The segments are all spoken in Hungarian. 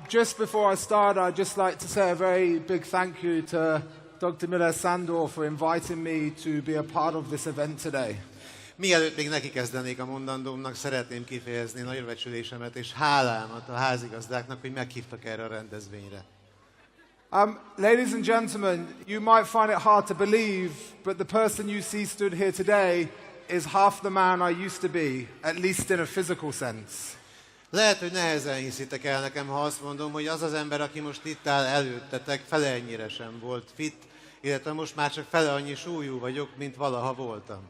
Just before I start, I'd just like to say a very big thank you to Dr. Miller Sandor for inviting me to be a part of this event today. Mielőtt még neki kezdenék a mondandómnak, szeretném kifejezni nagy örvendségemet és hálámat a házigazdáknak, hogy meghívtak erre a rendezvényre. Ladies and gentlemen, you might find it hard to believe, but the person you see stood here today is half the man I used to be, at least in a physical sense. Lehet, hogy nehezen hiszitek el nekem, ha azt mondom, hogy az az ember, aki most itt áll előttetek, fele ennyire sem volt fit, illetve most már csak fele annyi súlyú vagyok, mint valaha voltam.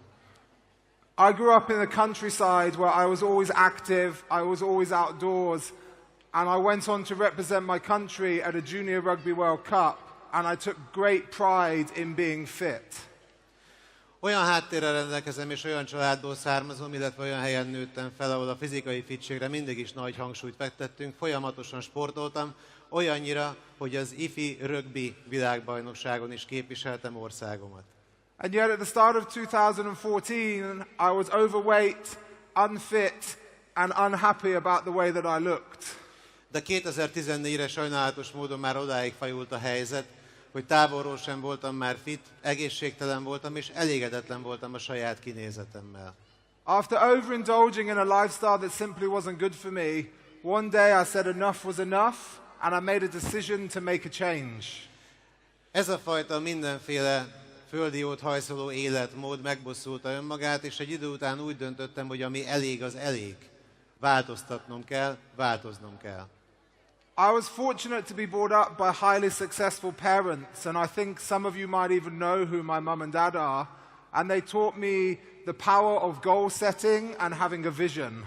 I grew up in the countryside where I was always active, I was always outdoors, and I went on to represent my country at a Junior Rugby World Cup, and I took great pride in being fit. Olyan háttérrel rendelkezem és olyan családból származom, illetve olyan helyen nőttem fel, ahol a fizikai fittségre mindig is nagy hangsúlyt fektettünk, folyamatosan sportoltam, olyannyira, hogy az ifi rögbi világbajnokságon is képviseltem országomat. And yet at the start of 2014, I was overweight, unfit, and unhappy about the way that I looked. De 2014-re sajnálatos módon már odáig fajult a helyzet, hogy távolról sem voltam már fit, egészségtelen voltam és elégedetlen voltam a saját kinézetemmel. After overindulging in a lifestyle that simply wasn't good for me, one day I said enough was enough, and I made a decision to make a change. Ez a fajta mindenféle földi jót hajszoló életmód megbosszulta önmagát, és egy idő után úgy döntöttem, hogy ami elég, az elég. Változtatnom kell, változnom kell. I was fortunate to be brought up by highly successful parents, and I think some of you might even know who my mum and dad are, and they taught me the power of goal setting and having a vision.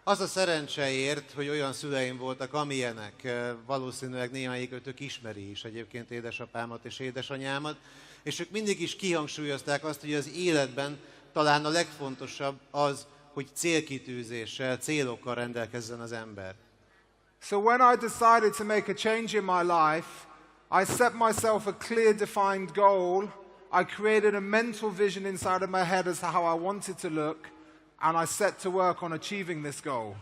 Az a szerencse ért, hogy olyan szüleim voltak, amilyenek, valószínűleg némelyikőtök ismeri is egyébként édesapámat és édesanyámat, és ők mindig is kihangsúlyozták azt, hogy az életben talán a legfontosabb az, hogy célkitűzéssel, célokkal rendelkezzen az ember. So when I decided to make a change in my life, I set myself a clear defined goal, I created a mental vision inside of my head as to how I wanted to look, and I set to work on achieving this goal.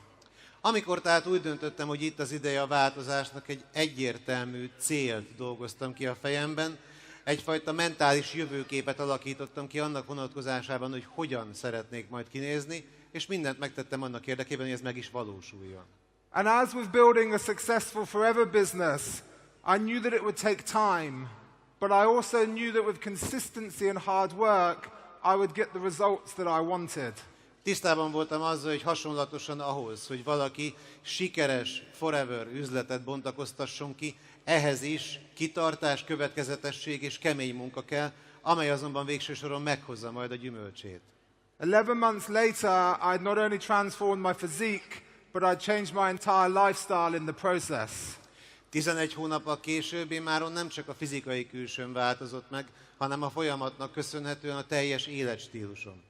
Amikor tehát úgy döntöttem, hogy itt az ideje a változásnak, egy egyértelmű célt dolgoztam ki a fejemben, egyfajta mentális jövőképet alakítottam ki annak vonatkozásában, hogy hogyan szeretnék majd kinézni, és mindent megtettem annak érdekében, hogy ez meg is valósuljon. And as with building a successful forever business, I knew that it would take time, but I also knew that with consistency and hard work, I would get the results that I wanted. Tisztában voltam azzal, hogy hasonlatosan ahhoz, hogy valaki sikeres forever üzletet bontakoztasson ki, ehhez is kitartás, következetesség és kemény munka kell, amely azonban végső soron meghozza majd a gyümölcsét. 11 months later, I'd not only transformed my physique, but I'd changed my entire lifestyle in the process. 11 hónappal később én máron nem csak a fizikai külsőm változott meg, hanem a folyamatnak köszönhetően a teljes életstílusom.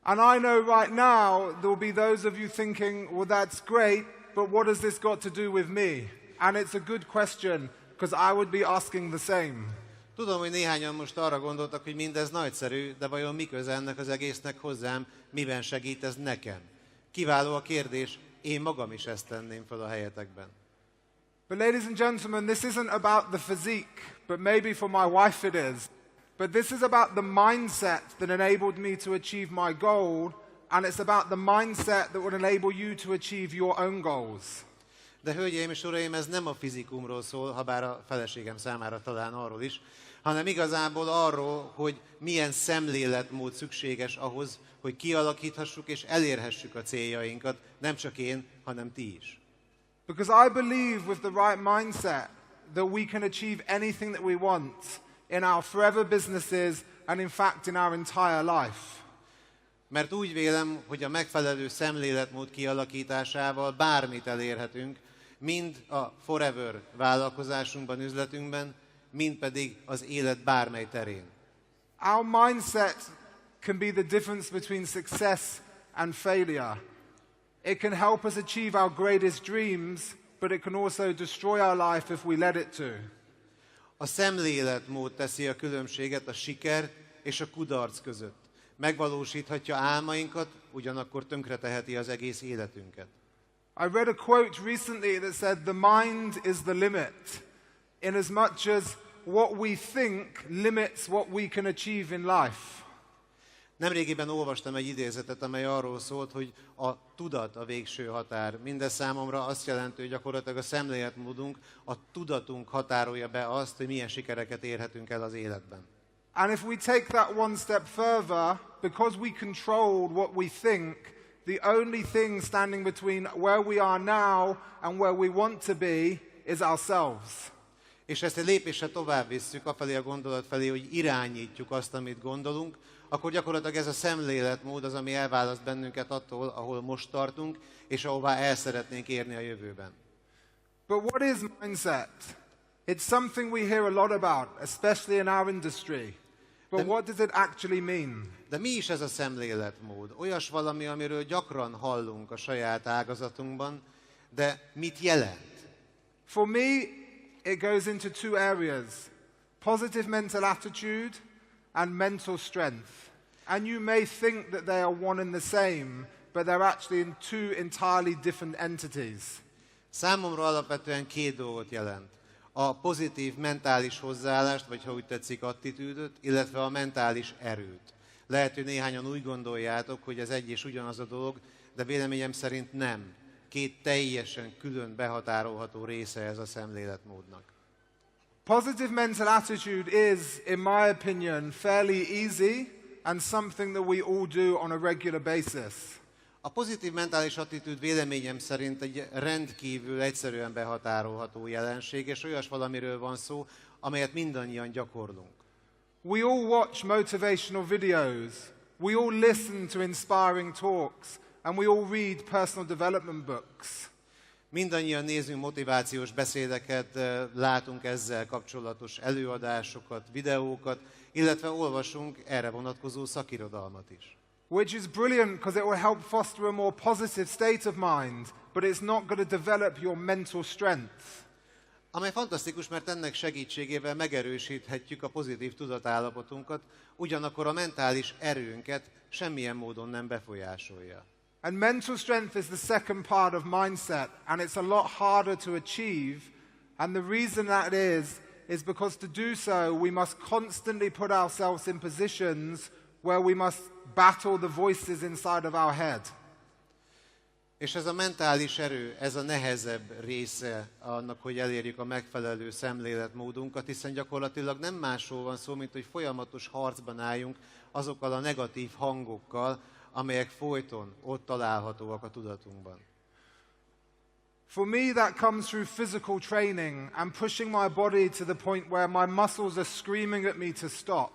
And I know right now there will be those of you thinking, well, that's great, but what has this got to do with me? And it's a good question, because I would be asking the same. Tudom, hogy néhányan most arra gondoltak, hogy mindez nagyszerű, de vajon mi köze ennek az egésznek hozzám, miben segít ez nekem? Kiváló a kérdés, én magam is ezt tenném fel a helyetekben. But ladies and gentlemen, this isn't about the physique, but maybe for my wife it is. But this is about the mindset that enabled me to achieve my goal, and it's about the mindset that would enable you to achieve your own goals. De hölgyeim és uraim, ez nem a fizikumról szól, ha bár a feleségem számára talán arról is, hanem igazából arról, hogy milyen szemléletmód szükséges ahhoz, hogy kialakíthassuk és elérhessük a céljainkat, nem csak én, hanem ti is. Because I believe with the right mindset that we can achieve anything that we want in our forever businesses and in fact in our entire life. Mert úgy vélem, hogy a megfelelő szemléletmód kialakításával bármit elérhetünk, mind a Forever vállalkozásunkban, üzletünkben, mind pedig az élet bármely terén. Our mindset can be the difference between success and failure. It can help us achieve our greatest dreams, but it can also destroy our life if we let it to. A szemléletmód teszi a különbséget a siker és a kudarc között. Megvalósíthatja álmainkat, ugyanakkor tönkreteheti az egész életünket. I read a quote recently that said, "The mind is the limit, in as much as what we think limits what we can achieve in life." Nemrégiben olvastam egy idézetet, amely arról szólt, hogy a tudat a végső határ. Mindez számomra azt jelenti, hogy gyakorlatilag a szemléletmódunk, a tudatunk határolja be azt, hogy milyen sikereket érhetünk el az életben. And if we take that one step further, because we control what we think, the only thing standing between where we are now and where we want to be is ourselves. És ezt egy lépéssel tovább visszük, afelé a gondolat felé, hogy irányítjuk azt, amit gondolunk, akkor gyakorlatilag ez a szemléletmód az, ami elválaszt bennünket attól, ahol most tartunk, és ahová el szeretnénk érni a jövőben. But what is mindset? It's something we hear a lot about, especially in our industry. But what does it actually mean? De mi is ez a szemléletmód? Olyas valami, amiről gyakran hallunk a saját ágazatunkban, de mit jelent? For me, it goes into two areas: positive mental attitude and mental strength. And you may think that they are one and the same, but they're actually in two entirely different entities. Számomra alapvetően két dolgot jelent. A pozitív mentális hozzáállást, vagy ha úgy tetszik, attitűdöt, illetve a mentális erőt. Lehet, hogy néhányan úgy gondoljátok, hogy ez egy és ugyanaz a dolog, de véleményem szerint nem. Két teljesen külön behatárolható része ez a szemléletmódnak. Positive mental attitude is, in my opinion, fairly easy and something that we all do on a regular basis. A pozitív mentális attitűd véleményem szerint egy rendkívül egyszerűen behatárolható jelenség, és olyas valamiről van szó, amelyet mindannyian gyakorlunk. We all watch motivational videos. We all listen to inspiring talks. And we all read personal development books. Mindannyian nézünk motivációs beszédeket, látunk ezzel kapcsolatos előadásokat, videókat, illetve olvasunk erre vonatkozó szakirodalmat is. Which is brilliant because it will help foster a more positive state of mind, but it's not going to develop your mental strength. Amely fantasztikus, mert ennek segítségével megerősíthetjük a pozitív tudatállapotunkat, ugyanakkor a mentális erőnket semmilyen módon nem befolyásolja. And mental strength is the second part of mindset, and it's a lot harder to achieve. And the reason that is because to do so, we must constantly put ourselves in positions where we must battle the voices inside of our head. És ez a mentális erő, ez a nehezebb része annak, hogy elérjük a megfelelő szemléletmódunkat, hiszen gyakorlatilag nem másról van szó, mint hogy folyamatos harcban álljunk azokkal a negatív hangokkal, amelyek folyton ott találhatóak a tudatunkban. For me, that comes through physical training and pushing my body to the point where my muscles are screaming at me to stop.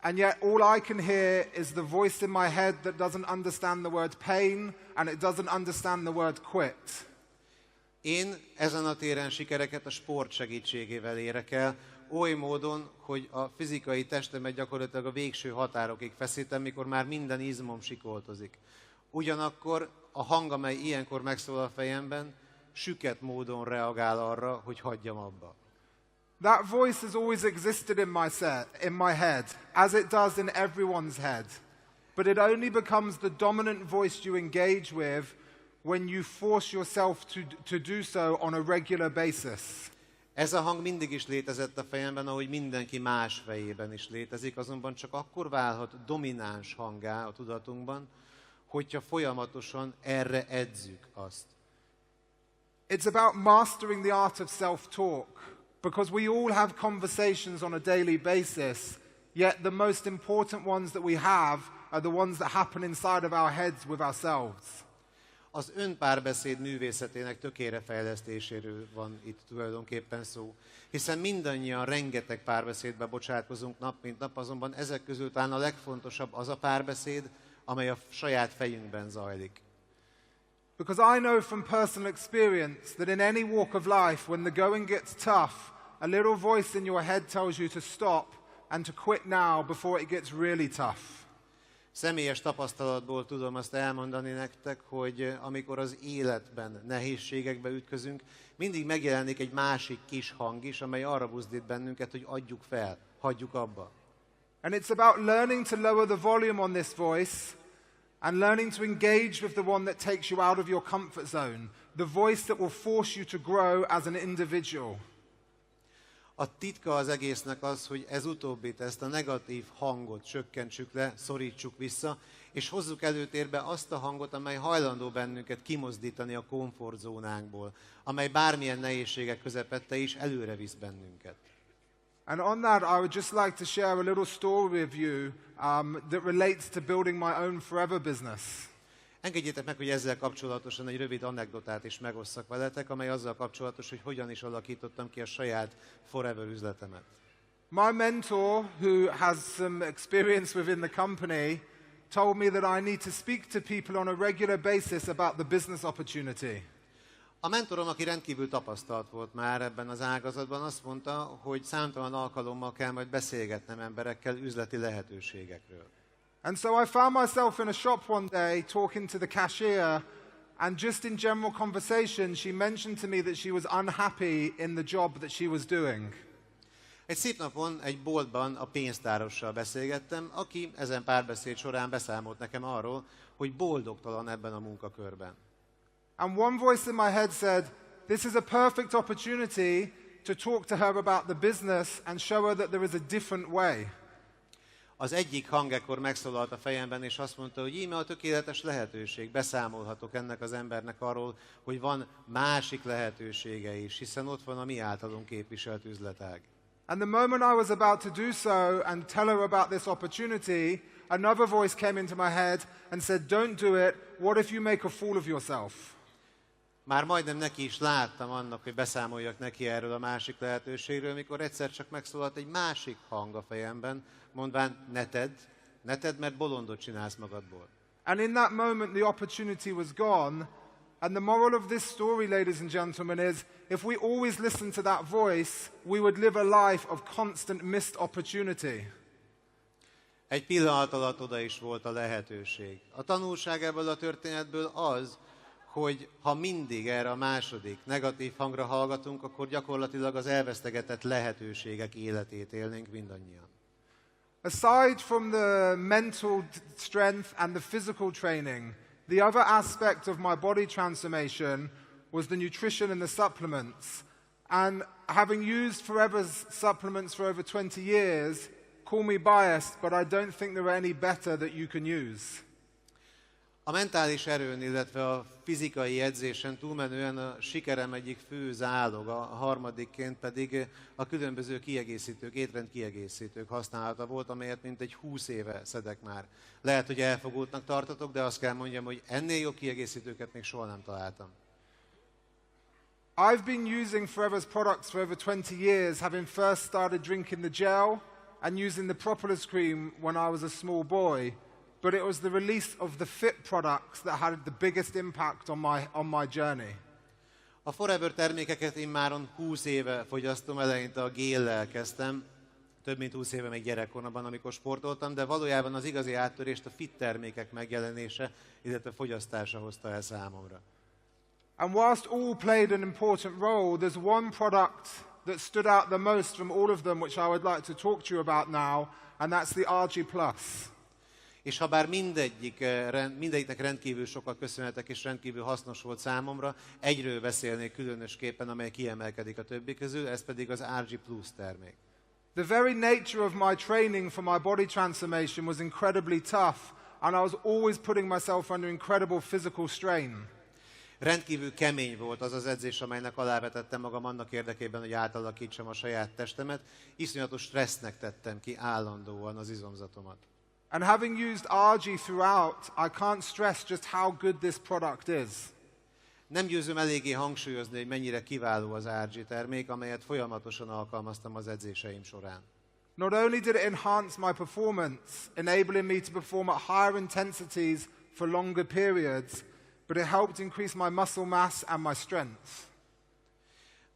And yet all I can hear is the voice in my head that doesn't understand the word pain and it doesn't understand the word quit. Én ezen a téren sikereket a sport segítségével érek el, oly módon, hogy a fizikai testemet gyakorlatilag a végső határokig feszítem, mikor már minden izmom sikoltozik. Ugyanakkor a hang, amely ilyenkor megszól a fejemben, süket módon reagál arra, hogy hagyjam abba. That voice has always existed in my head, as it does in everyone's head. But it only becomes the dominant voice you engage with when you force yourself to do so on a regular basis. Ez a hang mindig is létezett a fejemben, ahogy mindenki más fejében is létezik, azonban csak akkor válhat domináns hanggá a tudatunkban, hogyha folyamatosan erre edzük azt. It's about mastering the art of self-talk, because we all have conversations on a daily basis, yet the most important ones that we have are the ones that happen inside of our heads with ourselves. Az önpárbeszéd művészetének tökérefejlesztéséről van itt tulajdonképpen szó, hiszen mindannyian rengeteg párbeszédbe bocsátkozunk nap mint nap, azonban ezek közül talán a legfontosabb az a párbeszéd, amely a saját fejünkben zajlik. Because I know from personal experience that in any walk of life, when the going gets tough, a little voice in your head tells you to stop and to quit now before it gets really tough. Személyes tapasztalatból tudom azt elmondani nektek, hogy amikor az életben nehézségekbe ütközünk, mindig megjelenik egy másik kis hang is, amely arra buzdít bennünket, hogy adjuk fel, hagyjuk abba. And it's about learning to lower the volume on this voice and learning to engage with the one that takes you out of your comfort zone, the voice that will force you to grow as an individual. A titka az egésznek az, hogy ez utóbbit, ezt a negatív hangot csökkentsük le, szorítsuk vissza, és hozzuk előtérbe azt a hangot, amely hajlandó bennünket kimozdítani a komfortzónánkból, amely bármilyen nehézségek közepette is előre visz bennünket. And on that, I would just like to share a little story with you that relates to building my own Forever business. Engedjétek meg, hogy ezzel kapcsolatosan egy rövid anekdotát is megosszak veletek, amely azzal kapcsolatos, hogy hogyan is alakítottam ki a saját Forever üzletemet. My mentor, who has some experience within the company, told me that I need to speak to people on a regular basis about the business opportunity. A mentorom, aki rendkívül tapasztalt volt már ebben az ágazatban, azt mondta, hogy számtalan alkalommal kell majd beszélgetnem emberekkel üzleti lehetőségekről. And so I found myself in a shop one day talking to the cashier, and just in general conversation, she mentioned to me that she was unhappy in the job that she was doing. Egy szép napon egy boltban a pénztárossal beszélgettem, aki ezen párbeszéd során beszámolt nekem arról, hogy boldogtalan ebben a munkakörben. And one voice in my head said, this is a perfect opportunity to talk to her about the business and show her that there is a different way. Az egyik hang ekkor megszólalt a fejemben, és azt mondta, hogy íme a tökéletes lehetőség, beszámolhatok ennek az embernek arról, hogy van másik lehetősége is, hiszen ott van a mi általunk képviselt üzletág. And the moment I was about to do so and tell her about this opportunity, another voice came into my head and said, don't do it, what if you make a fool of yourself? Már majdnem neki is láttam annak, hogy beszámoljak neki erről a másik lehetőségről, mikor egyszer csak megszólalt egy másik hang a fejemben, mondván, ne tedd, mert bolondot csinálsz magadból. And in that moment the opportunity was gone. And the moral of this story, ladies and gentlemen, is if we always listen to that voice, we would live a life of constant missed opportunity. Egy pillanat alatt oda is volt a lehetőség. A tanulság ebből a történetből az, hogy ha mindig erre a második negatív hangra hallgatunk, akkor gyakorlatilag az elvesztegetett lehetőségek életét élnénk mindannyian. Aside from the mental strength and the physical training, the other aspect of my body transformation was the nutrition and the supplements. And having used Forever's supplements for over 20 years, call me biased, but I don't think there are any better that you can use. A mentális erőn, illetve a fizikai edzésen túlmenően a sikerem egyik fő záloga, a harmadikként pedig a különböző kiegészítők, étrendkiegészítők használata volt, amelyet mintegy 20 éve szedek már. Lehet, hogy elfogultnak tartotok, de azt kell mondjam, hogy ennél jobb kiegészítőket még soha nem találtam. I've been using Forever's products for over 20 years, having first started drinking the gel and using the propolis cream when I was a small boy. But it was the release of the fit products that had the biggest impact on my journey. A Forever termékeket immáron 20 éve fogyasztom, eleinte a géllel kezdtem, több mint 20 éve még gyerekkoromban, amikor sportoltam, de valójában az igazi áttörést a fit termékek megjelenése, illetve fogyasztása hozta el számomra. And whilst all played an important role, there's one product that stood out the most from all of them, which I would like to talk to you about now, and that's the RG+. És ha bár mindegyiknek rendkívül sokat köszönhetek, és rendkívül hasznos volt számomra, egyről beszélnék különösképpen, amely kiemelkedik a többi közül, ez pedig az RG Plus termék. The very nature of my training for my body transformation was incredibly tough, and I was always putting myself under incredible physical strain. Rendkívül kemény volt az az edzés, amelynek alávetettem magam annak érdekében, hogy átalakítsam a saját testemet. Iszonyatos stressznek tettem ki állandóan az izomzatomat. And having used RG throughout, I can't stress just how good this product is. Nem győzöm eléggé hangsúlyozni, hogy mennyire kiváló az RG termék, amelyet folyamatosan alkalmaztam az edzéseim során. Not only did it enhance my performance, enabling me to perform at higher intensities for longer periods, but it helped increase my muscle mass and my strength.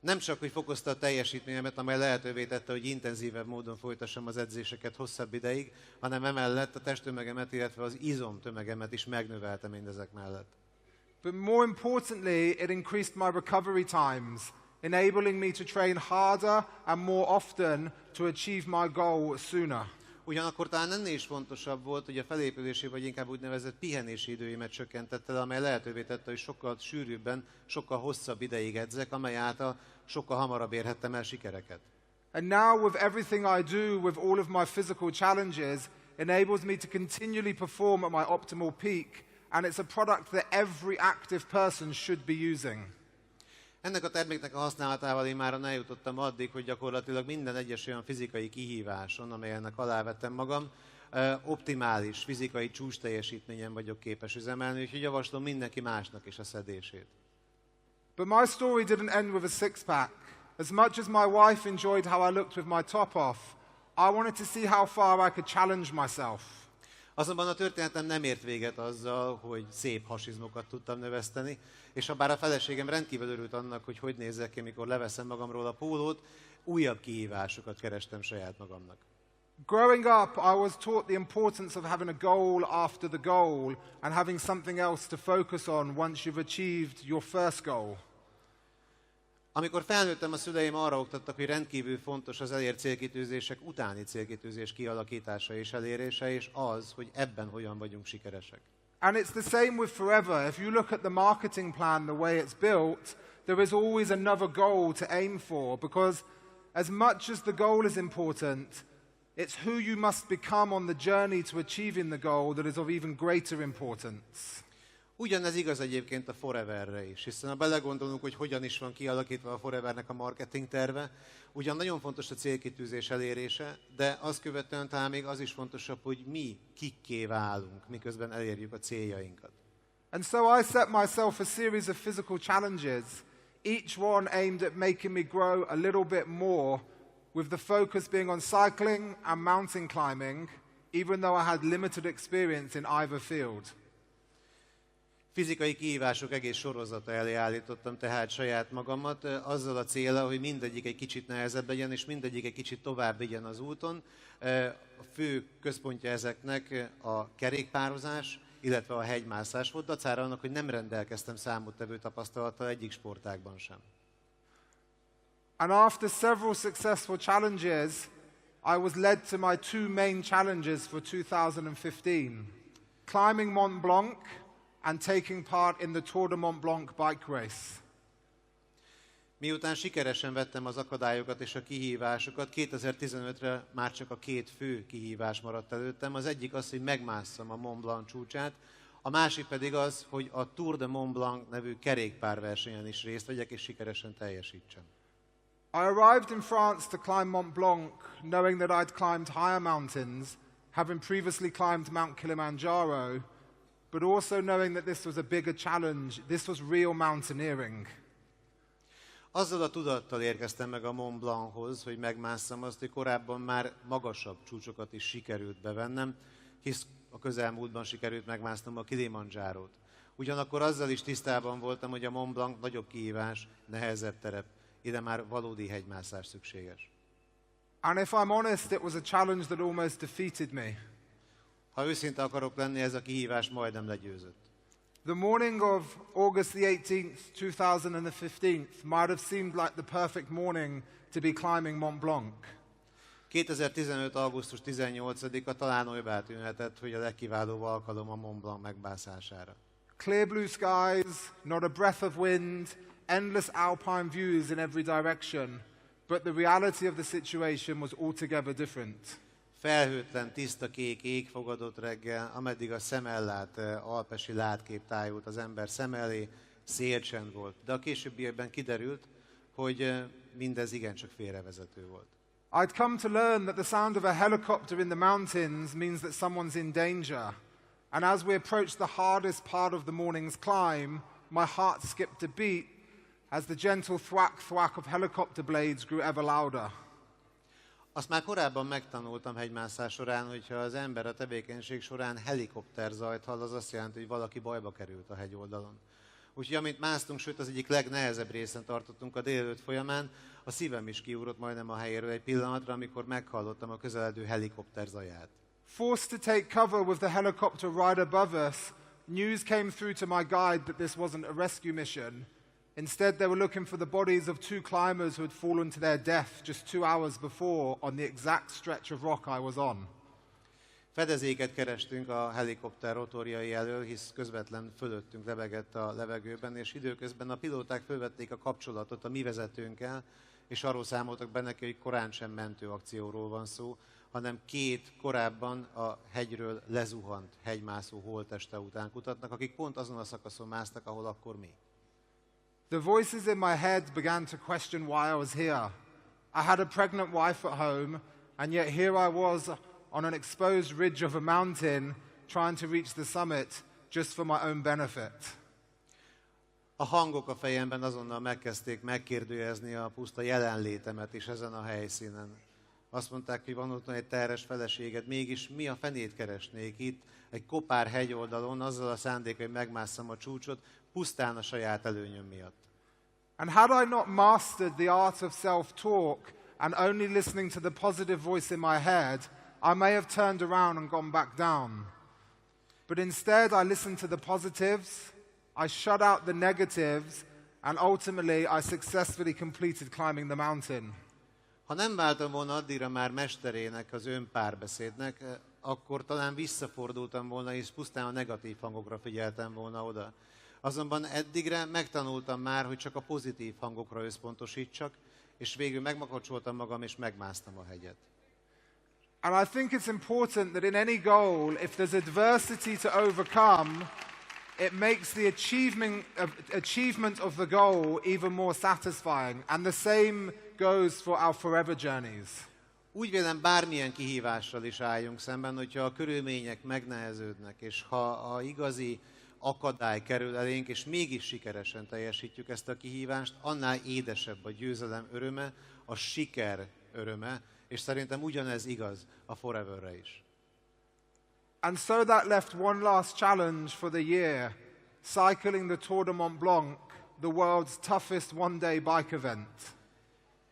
Nem csak, hogy fokozta a teljesítményemet, amely lehetővé tette, hogy intenzívebb módon folytassam az edzéseket hosszabb ideig, hanem emellett a testtömegemet, illetve az izomtömegemet is megnövelte mindezek mellett. But more importantly, it increased my recovery times, enabling me to train harder and more often to achieve my goal sooner. Ugyanakkor talán ennél is fontosabb volt, hogy a felépülési vagy inkább úgynevezett pihenési időimet csökkentette le, amely lehetővé tette, hogy sokkal sűrűbben, sokkal hosszabb ideig edzek, amely által sokkal hamarabb érhettem el sikereket. And now with everything I do, with all of my physical challenges, enables me to continually perform at my optimal peak, and it's a product that every active person should be using. Ennek a terméknek a használatával én már eljutottam addig, hogy gyakorlatilag minden egyes olyan fizikai kihíváson, amelyennek alávettem magam, optimális fizikai csúcs teljesítményen vagyok képes üzemelni, úgyhogy javaslom mindenki másnak is a szedését. But my story didn't end with a six-pack. As much as my wife enjoyed how I looked with my top off, I wanted to see how far I could challenge myself. Azonban a történetem nem ért véget azzal, hogy szép hasizmokat tudtam növeszteni, és habár a feleségem rendkívül örült annak, hogy hogy nézek ki, mikor leveszem magamról a pólót, újabb kihívásokat kerestem saját magamnak. Growing up, I was taught the importance of having a goal after the goal and having something else to focus on once you've achieved your first goal. Amikor felnőttem, a szüleim arra oktattak, hogy rendkívül fontos az elért célkitűzések utáni célkitűzés kialakítása és elérése, és az, hogy ebben hogyan vagyunk sikeresek. And it's the same with Forever. If you look at the marketing plan, the way it's built, there is always another goal to aim for, because as much as the goal is important, it's who you must become on the journey to achieving the goal that is of even greater importance. Ugyanez igaz egyébként a Foreverre is, hiszen ha belegondolunk, hogy hogyan is van kialakítva a Forevernek a marketing terve, ugyan nagyon fontos a célkitűzés elérése, de azt követően talán még az is fontosabb, hogy mi kikké válunk, miközben elérjük a céljainkat. And so I set myself a series of physical challenges, each one aimed at making me grow a little bit more, with the focus being on cycling and mountain climbing, even though I had limited experience in either field. Fizikai kihívások egész sorozata elé állítottam tehát saját magamat, azzal a céllal, hogy mindegyik egy kicsit nehezebb legyen, és mindegyik egy kicsit tovább vigyen az úton. A fő központja ezeknek a kerékpározás, illetve a hegymászás volt, dacára annak, hogy nem rendelkeztem számottevő tapasztalattal egyik sportágban sem. And after several successful challenges, I was led to my two main challenges for 2015, climbing Mont Blanc and taking part in the Tour de Mont Blanc bike race. Miután sikeresen vettem az akadályokat és a kihívásokat, 2015-re már csak a két fő kihívás maradt előttem. Az egyik az, hogy megmásszam a Mont Blanc csúcsát, a másik pedig az, hogy a Tour de Mont Blanc nevű kerékpárversenyen is részt vegyek és sikeresen teljesítsem. I arrived in France to climb Mont Blanc, knowing that I'd climbed higher mountains, having previously climbed Mount Kilimanjaro, but also knowing that this was a bigger challenge. This was real mountaineering. Azzal a tudattal érkeztem meg a Mont Blanchoz, hogy megmásszam azt, hogy korábban már magasabb csúcsokat is sikerült bevennem, hisz a közelmúltban sikerült megmásznom a Kilimanjárót. Ugyanakkor azzal is tisztában voltam, hogy a Mont Blanc nagyobb kihívás, nehezebb terep, ide már valódi hegymászás szükséges. And if I'm honest, it was a challenge that almost defeated me. Ha őszinte akarok lenni, ez a kihívás majdnem legyőzött. The morning of August the 18th, 2015 might have seemed like the perfect morning to be climbing Mont Blanc. 2015. augusztus 18-a talán olybá tűnhetett, hogy a legkiválóbb alkalom a Mont Blanc megbászására. Clear blue skies, not a breath of wind, endless alpine views in every direction, but the reality of the situation was altogether different. Felhőtlen, tiszta kék ég fogadott reggel, ameddig a szem ellát alpesi látkép tájult az ember szem elé, szélcsend volt. De a későbbiekben kiderült, hogy mindez igencsak félrevezető volt. I'd come to learn that the sound of a helicopter in the mountains means that someone's in danger. And as we approached the hardest part of the morning's climb, my heart skipped a beat as the gentle thwack-thwack of helicopter blades grew ever louder. Azt már korábban megtanultam hegymászás során, hogyha az ember a tevékenység során helikopterzajt hall, az azt jelenti, hogy valaki bajba került a hegyoldalon. Úgyhogy amint másztunk, sőt az egyik legnehezebb részen tartottunk a délelőtt folyamán, a szívem is kiugrott majdnem a helyéről egy pillanatra, amikor meghallottam a közeledő helikopter zaját. Forced to take cover with the helicopter right above us, news came through to my guide that this wasn't a rescue mission. Instead, they were looking for the bodies of two climbers who had fallen to their death just 2 hours before on the exact stretch of rock I was on. Fedezéket kerestünk a helikopter rotorjai elől, hisz közvetlen fölöttünk lebegett a levegőben, és időközben a pilóták fölvették a kapcsolatot a mi vezetőnkkel, és arról számoltak be neki, hogy korán sem mentőakcióról van szó, hanem 2 korábban a hegyről lezuhant hegymászó holtteste után kutatnak, akik pont azon a szakaszon másztak, ahol akkor mi. The voices in my head began to question why I was here. I had a pregnant wife at home, and yet here I was on an exposed ridge of a mountain trying to reach the summit just for my own benefit. A hangok a fejemben azonnal megkezdték megkérdőjezni a puszta jelenlétemet is ezen a helyszínen. Azt mondták, hogy van ott egy terhes feleséged, mégis mi a fenét keresnék itt, egy kopár hegyoldalon, azzal a szándék, hogy megmásszam a csúcsot, pusztán a saját előnyöm miatt. And had I not mastered the art of self-talk and only listening to the positive voice in my head, I may have turned around and gone back down. But instead I listened to the positives, I shut out the negatives, and ultimately I successfully completed climbing the mountain. Ha nem váltam volna addigra már mesterének, az önpárbeszédnek, akkor talán visszafordultam volna, és pusztán a negatív hangokra figyeltem volna oda. Azonban eddigre megtanultam már, hogy csak a pozitív hangokra összpontosítsak, és végül megmakacsoltam magam, és megmásztam a hegyet. And I think it's important that in any goal, if there's adversity to overcome, it makes the achievement of the goal even more satisfying. And the same goes for our forever journeys. Úgy vélem, bármilyen kihívással is álljunk szemben, hogyha a körülmények megneheződnek, és ha igazi akadály kerül elénk, és mégis sikeresen teljesítjük ezt a kihívást, annál édesebb a győzelem öröme, a siker öröme, és szerintem ugyanez igaz a Foreverre is. And so that left one last challenge for the year, cycling the Tour de Mont Blanc, the world's toughest one-day bike event.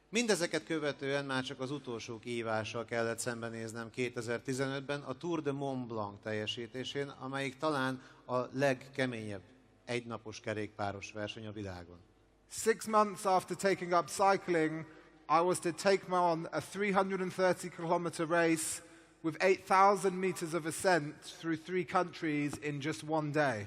Mindezeket követően már csak az utolsó kihívással kellett szembenéznem 2015-ben, a Tour de Mont Blanc teljesítésén, amelyik talán a legkeményebb egynapos kerékpáros verseny a világon. 6 months after taking up cycling, I was to take on a 330-kilometer race with 8,000 meters of ascent through 3 countries in just one day.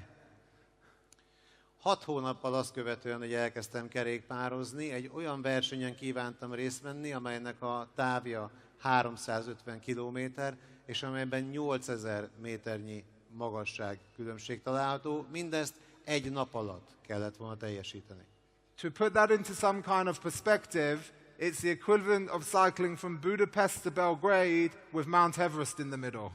6 hónappal azt követően, hogy elkezdtem kerékpározni, egy olyan versenyen kívántam részt venni, amelynek a távja 350 kilométer, és amelyben 8000 méternyi magasság különbség található, mindezt egy nap alatt kellett volna teljesíteni. To put that into some kind of perspective, it's the equivalent of cycling from Budapest to Belgrade with Mount Everest in the middle.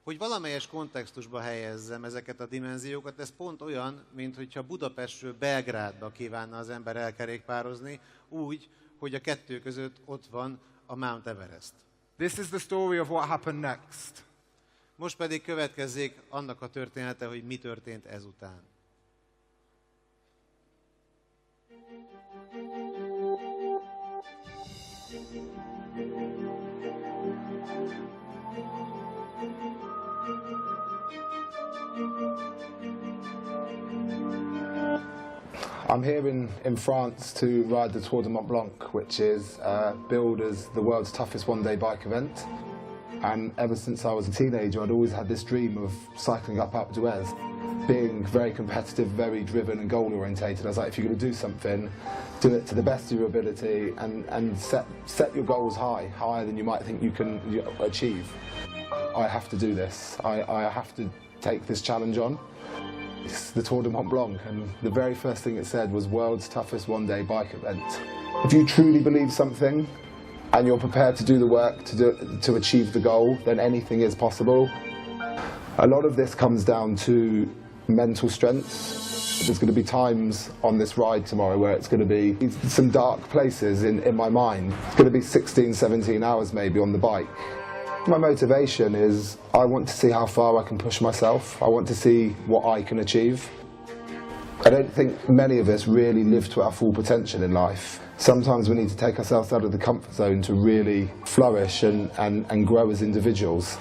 Hogy valamelyes kontextusba helyezzem ezeket a dimenziókat, ez pont olyan, mint hogyha Budapestről Belgrádba kívánna az ember elkerékpározni, úgy, hogy a kettő között ott van a Mount Everest. This is the story of what happened next. Most pedig következzék annak a története, hogy mi történt ezután. I'm here in France to ride the Tour de Mont Blanc, which is billed as the world's toughest one-day bike event. And ever since I was a teenager, I'd always had this dream of cycling up Alpe d'Huez. Being very competitive, very driven and goal-orientated, I was like, if you're going to do something, do it to the best of your ability and set your goals high, higher than you might think you can achieve. I have to do this. I have to take this challenge on. It's the Tour de Mont Blanc, and the very first thing it said was world's toughest one-day bike event. If you truly believe something and you're prepared to do the work to achieve the goal, then anything is possible. A lot of this comes down to mental strength. There's going to be times on this ride tomorrow where it's going to be some dark places in my mind. It's going to be 16, 17 hours maybe on the bike. My motivation is I want to see how far I can push myself. I want to see what I can achieve. I don't think many of us really live to our full potential in life. Sometimes we need to take ourselves out of the comfort zone to really flourish and grow as individuals.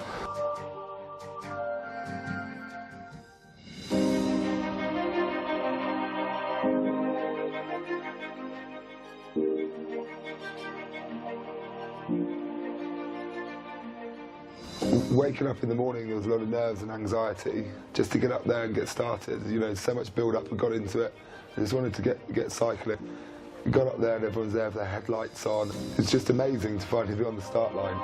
Waking up in the morning, there was a lot of nerves and anxiety just to get up there and get started. You know, so much build-up and got into it. I just wanted to get cycling. We got up there and everyone's there with their headlights on. It's just amazing to finally be on the start line.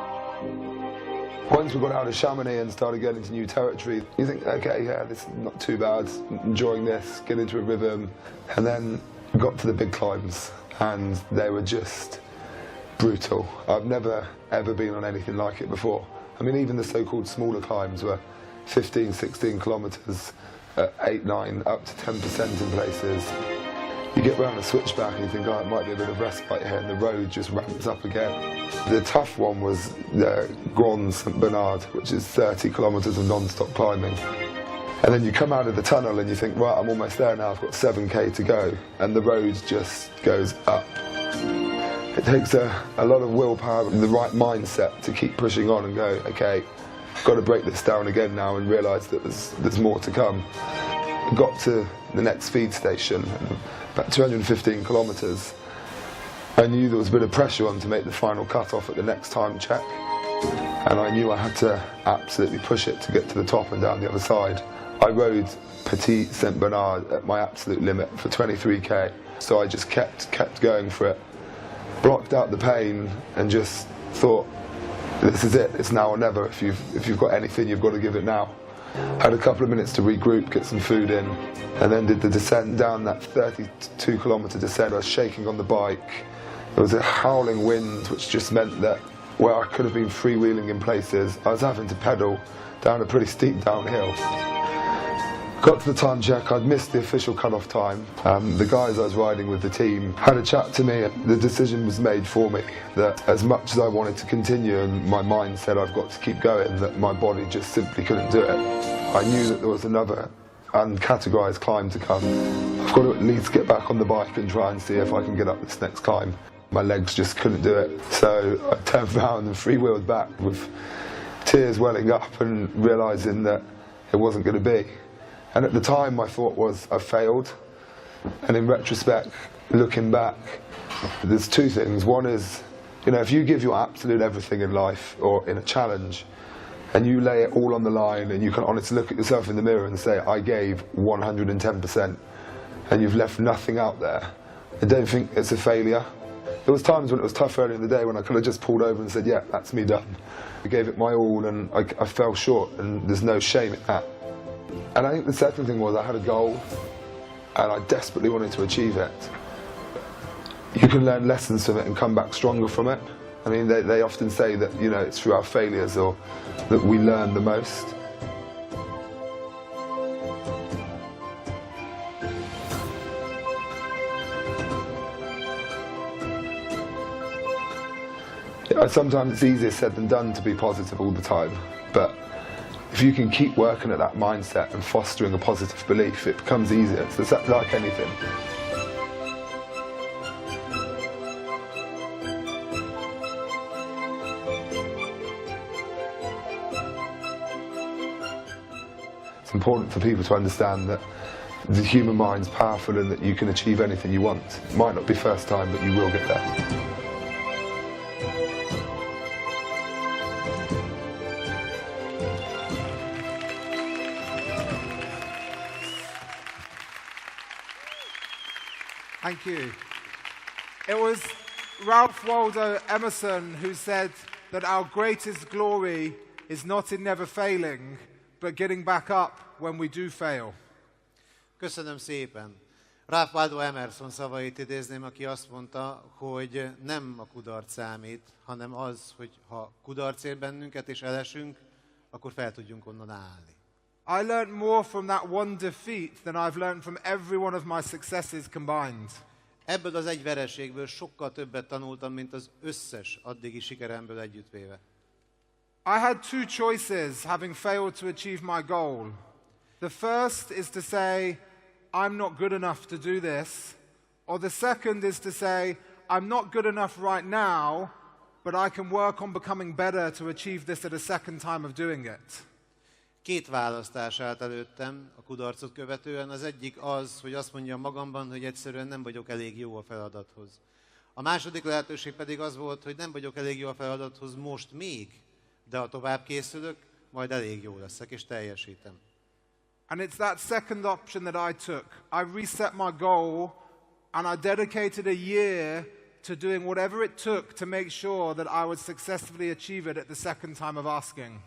Once we got out of Chamonix and started getting into new territory, you think, okay, yeah, this is not too bad, enjoying this, get into a rhythm. And then we got to the big climbs and they were just brutal. I've never, ever been on anything like it before. I mean, even the so-called smaller climbs were 15, 16 kilometres at 8, 9, up to 10% in places. You get round a switchback and you think, oh, it might be a bit of respite here, and the road just ramps up again. The tough one was the Grand St Bernard, which is 30 kilometres of non-stop climbing. And then you come out of the tunnel and you think, right, I'm almost there now, I've got 7k to go, and the road just goes up. It takes a lot of willpower and the right mindset to keep pushing on and go, okay, I've got to break this down again now and realise that there's more to come. I got to the next feed station, about 215 kilometres. I knew there was a bit of pressure on to make the final cut-off at the next time check. And I knew I had to absolutely push it to get to the top and down the other side. I rode Petit St Bernard at my absolute limit for 23k, so I just kept going for it. Blocked out the pain and just thought, this is it, it's now or never. If you've got anything, you've got to give it now. Had a couple of minutes to regroup, get some food in, and then did the descent down that 32 kilometre descent. I was shaking on the bike. There was a howling wind, which just meant that where I could have been freewheeling in places, I was having to pedal down a pretty steep downhill. Got to the time check, I'd missed the official cut-off time. The guys I was riding with, the team, had a chat to me. The decision was made for me that as much as I wanted to continue and my mind said I've got to keep going, that my body just simply couldn't do it. I knew that there was another uncategorised climb to come. I've got to at least get back on the bike and try and see if I can get up this next climb. My legs just couldn't do it. So I turned around and freewheeled back with tears welling up and realising that it wasn't going to be. And at the time my thought was, I failed. And in retrospect, looking back, there's two things. One is, you know, if you give your absolute everything in life or in a challenge, and you lay it all on the line and you can honestly look at yourself in the mirror and say, I gave 110%, and you've left nothing out there, I don't think it's a failure. There was times when it was tough earlier in the day when I could have just pulled over and said, yeah, that's me done. I gave it my all and I fell short, and there's no shame in that. And I think the second thing was I had a goal and I desperately wanted to achieve it. You can learn lessons from it and come back stronger from it. I mean, they often say that, you know, it's through our failures or that we learn the most. Yeah, sometimes it's easier said than done to be positive all the time, but if you can keep working at that mindset and fostering a positive belief, it becomes easier. So it's like anything. It's important for people to understand that the human mind's powerful and that you can achieve anything you want. It might not be first time, but you will get there. Thank you. It was Ralph Waldo Emerson who said that our greatest glory is not in never failing, but getting back up when we do fail. Köszönöm szépen. Ralph Waldo Emerson szavait idézném, aki azt mondta, hogy nem a kudarc számít, hanem az, hogy ha kudarc ér bennünket és elesünk, akkor fel tudjunk onnan állni. I learned more from that one defeat than I've learned from every one of my successes combined. Ebből az egy vereségből sokkal többet tanultam, mint az összes addigi sikeremből együttvéve. I had two choices having failed to achieve my goal. The first is to say, I'm not good enough to do this. Or the second is to say, I'm not good enough right now, but I can work on becoming better to achieve this at a second time of doing it. Két választás állt előttem a kudarcot követően. Az egyik az, hogy azt mondjam magamban, hogy egyszerűen nem vagyok elég jó a feladathoz. A második lehetőség pedig az volt, hogy nem vagyok elég jó a feladathoz most még, de ha tovább készülök, majd elég jó leszek, és teljesítem. And it's that second option that I took. I reset my goal and I dedicated a year to doing whatever it took to make sure that I would successfully achieve it at the second time of asking.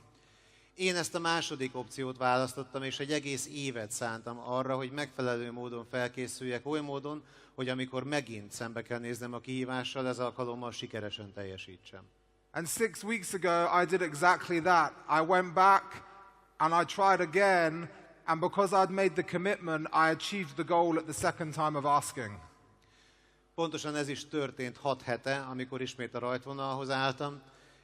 Én ezt a második opciót választottam, és egy egész évet szántam arra, hogy megfelelő módon felkészüljek, oly módon, hogy amikor megint szembe kell néznem a kihívással, ez alkalommal sikeresen teljesítsem. And 6 weeks ago, I did exactly that. I went back and I tried again, and because I'd made the commitment, I achieved the goal at the second time of asking. Pontosan ez is történt 6 hete, amikor ismét a rajtvonalhoz álltam,